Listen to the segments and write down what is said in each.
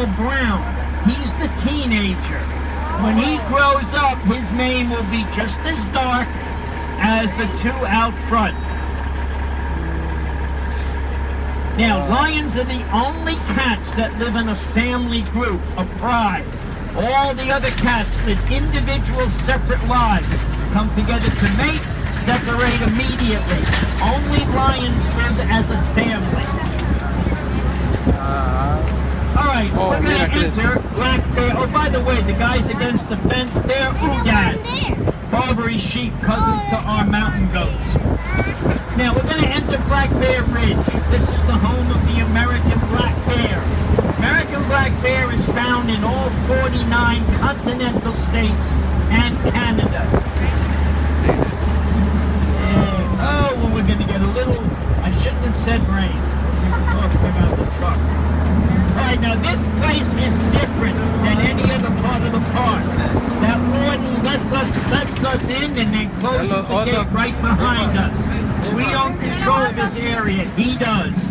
Daniel Brown. He's the teenager. When he grows up, his mane will be just as dark as the two out front. Now, lions are the only cats that live in a family group, a pride. All the other cats live individual, separate lives. Come together to mate, separate immediately. Only lions live as a family. All right, we're going to enter Black Bear. Oh, by the way, the guys against the fence, they're Oudads. Barbary sheep, cousins to our mountain goats. Now, we're going to enter Black Bear Ridge. This is the home of the American black bear. American black bear is found in all 49 continental states and Canada. And, oh, well, we're going to get a little, I shouldn't have said rain. We were talking about the truck. All right, now this place is different than any other part of the park. That warden lets us in and then closes the gate right behind us. We don't control this area, he does.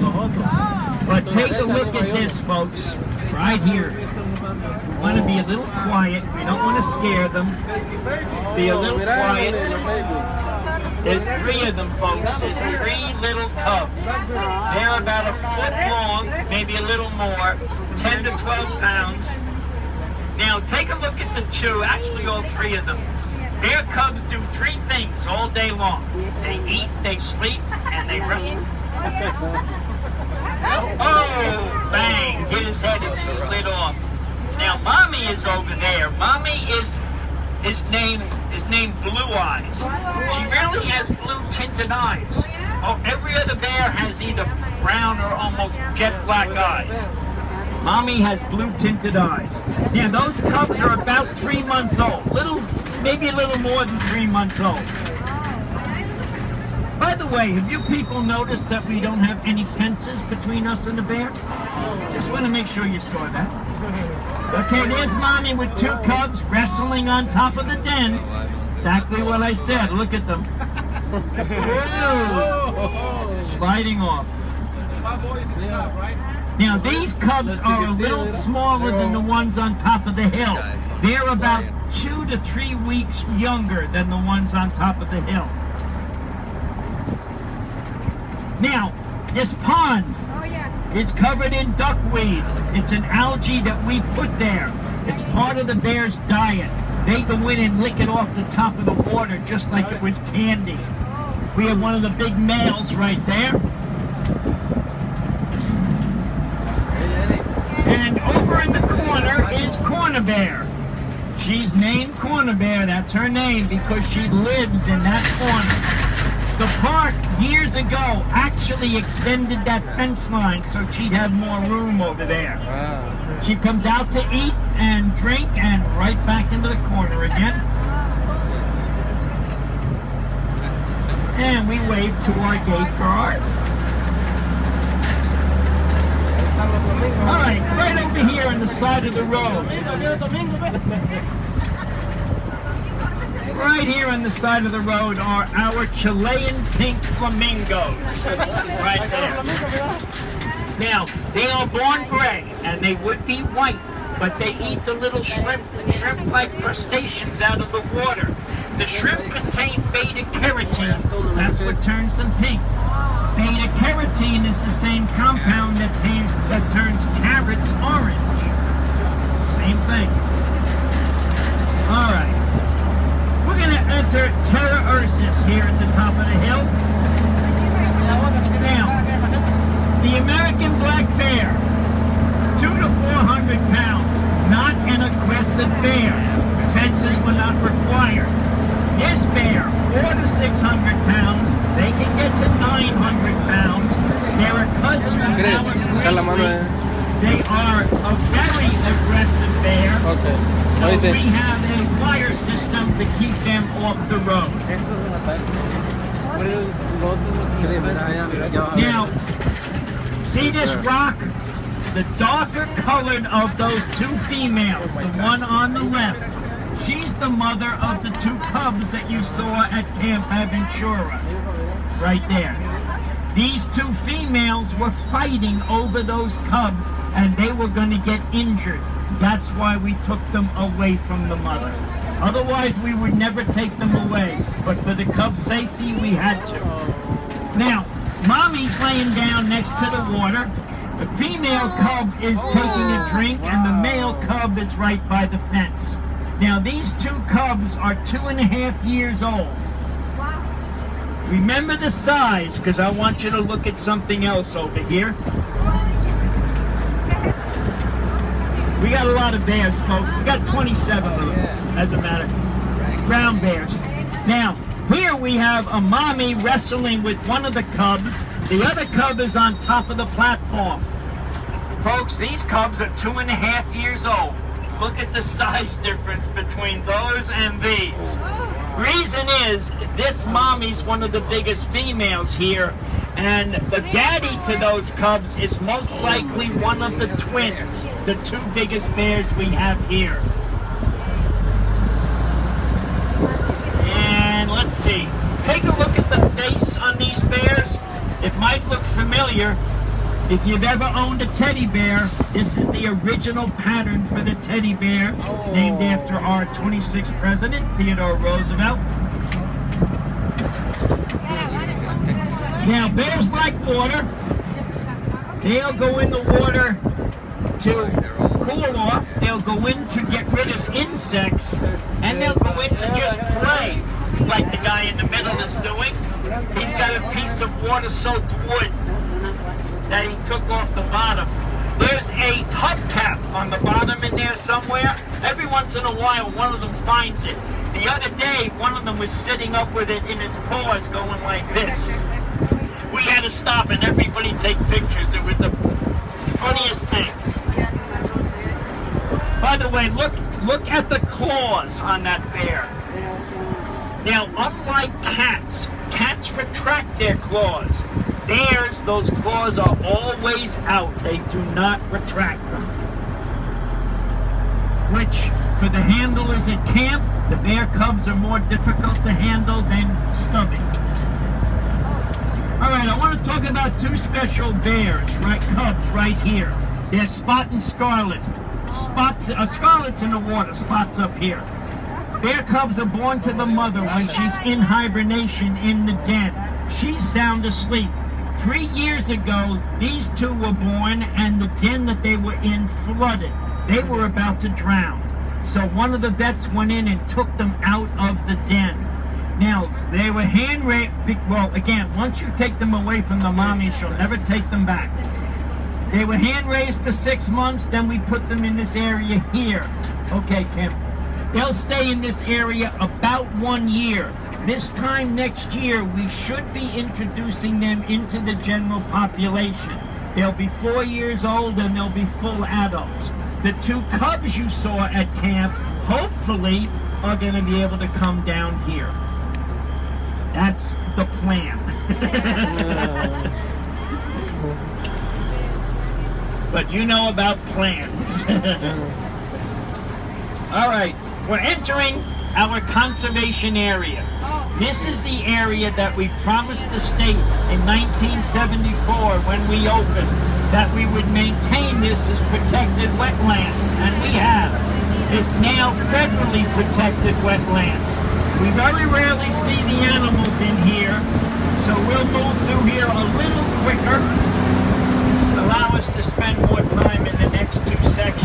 But take a look at this, folks, right here. We want to be a little quiet. We don't want to scare them. Be a little quiet. There's 3 of them, folks. There's 3 little cubs. They're about a foot long, maybe a little more, 10 to 12 pounds. Now, take a look at the 2, actually all 3 of them. Bear cubs do 3 things all day long. They eat, they sleep, and they wrestle. Oh, bang, hit his head as he slid off. Now, Mommy is over there. Mommy is named Blue Eyes. She really has blue tinted eyes. Oh, every other bear has either brown or almost jet black eyes. Mommy has blue tinted eyes. Now, those cubs are about 3 months old. Maybe a little more than 3 months old. By the way, have you people noticed that we don't have any fences between us and the bears? Just want to make sure you saw that. Okay, there's Mommy with 2 cubs wrestling on top of the den. Exactly what I said. Look at them. Whoa. Sliding off. Now, these cubs are a little smaller than the ones on top of the hill. They're about 2 to 3 weeks younger than the ones on top of the hill. Now, this pond is covered in duckweed. It's an algae that we put there. It's part of the bear's diet. They go in and lick it off the top of the water just like it was candy. We have one of the big males right there. And over in the corner is Corner Bear. She's named Corner Bear. That's her name because she lives in that corner. The park years ago actually extended that fence line so she'd have more room over there. Wow. She comes out to eat and drink and right back into the corner again. And we wave to our gate guard. All right, right over here on the side of the road. Right here on the side of the road are our Chilean pink flamingos. Right there. Now, they are born gray, and they would be white, but they eat the little shrimp-like crustaceans out of the water. The shrimp contain beta-carotene. That's what turns them pink. Beta-carotene is the same compound that turns carrots orange. Same thing. All right. We're going to enter Terra Ursus here at the top of the hill. Now, the American black bear, 200 to 400 pounds, not an aggressive bear. Fences were not required. This bear, 400 to 600 pounds, they can get to 900 pounds. They're a cousin of our grizzly. They are a very aggressive bear. Okay. So we have a wire system to keep them off the road. Now, see this rock? The darker colored of those 2 females, the one on the left, she's the mother of the 2 cubs that you saw at Camp Aventura. Right there. these two females were fighting over those cubs, and they were going to get injured. That's why we took them away from the mother. Otherwise, we would never take them away. But for the cub's safety, we had to. Now, mommy's laying down next to the water. The female cub is taking a drink, and the male cub is right by the fence. Now, these two cubs are 2.5 years old. Remember the size, because I want you to look at something else over here. We got a lot of bears, folks. We got 27 of them, as a matter. Brown bears. Now, here we have a mommy wrestling with one of the cubs. The other cub is on top of the platform. Folks, these cubs are 2.5 years old. Look at the size difference between those and these. Reason is, this mommy's one of the biggest females here, and the daddy to those cubs is most likely one of the twins, the two biggest bears we have here. And let's see, take a look at the face on these bears. It might look familiar. If you've ever owned a teddy bear, this is the original pattern for the teddy bear, named after our 26th president, Theodore Roosevelt. Now, bears like water. They'll go in the water to cool off. They'll go in to get rid of insects, and they'll go in to just play, like the guy in the middle is doing. He's got a piece of water-soaked wood that he took off the bottom. There's a hubcap on the bottom in there somewhere. Every once in a while, one of them finds it. The other day, one of them was sitting up with it in his paws going like this. We had to stop and everybody take pictures. It was the funniest thing. By the way, look at the claws on that bear. Now, unlike cats retract their claws. Bears, those claws are always out. They do not retract them. Which, for the handlers at camp, the bear cubs are more difficult to handle than stubby. All right, I want to talk about two special bears, right? Cubs, right here. They're Spot and Scarlet. Scarlet's in the water, Spot's up here. Bear cubs are born to the mother when she's in hibernation in the den. She's sound asleep. 3 years ago, these two were born, and the den that they were in flooded. They were about to drown. So one of the vets went in and took them out of the den. Now, they were hand-raised. Well, again, once you take them away from the mommy, she'll never take them back. They were hand-raised for 6 months, then we put them in this area here. Okay, Kim. They'll stay in this area about 1 year. This time next year, we should be introducing them into the general population. They'll be 4 years old and they'll be full adults. The two cubs you saw at camp, hopefully, are going to be able to come down here. That's the plan. But you know about plans. All right, we're entering our conservation area. This is the area that we promised the state in 1974 when we opened, that we would maintain this as protected wetlands, and we have. It's now federally protected wetlands. We very rarely see the animals in here, so we'll move through here a little quicker, allow us to spend more time in the next two sections.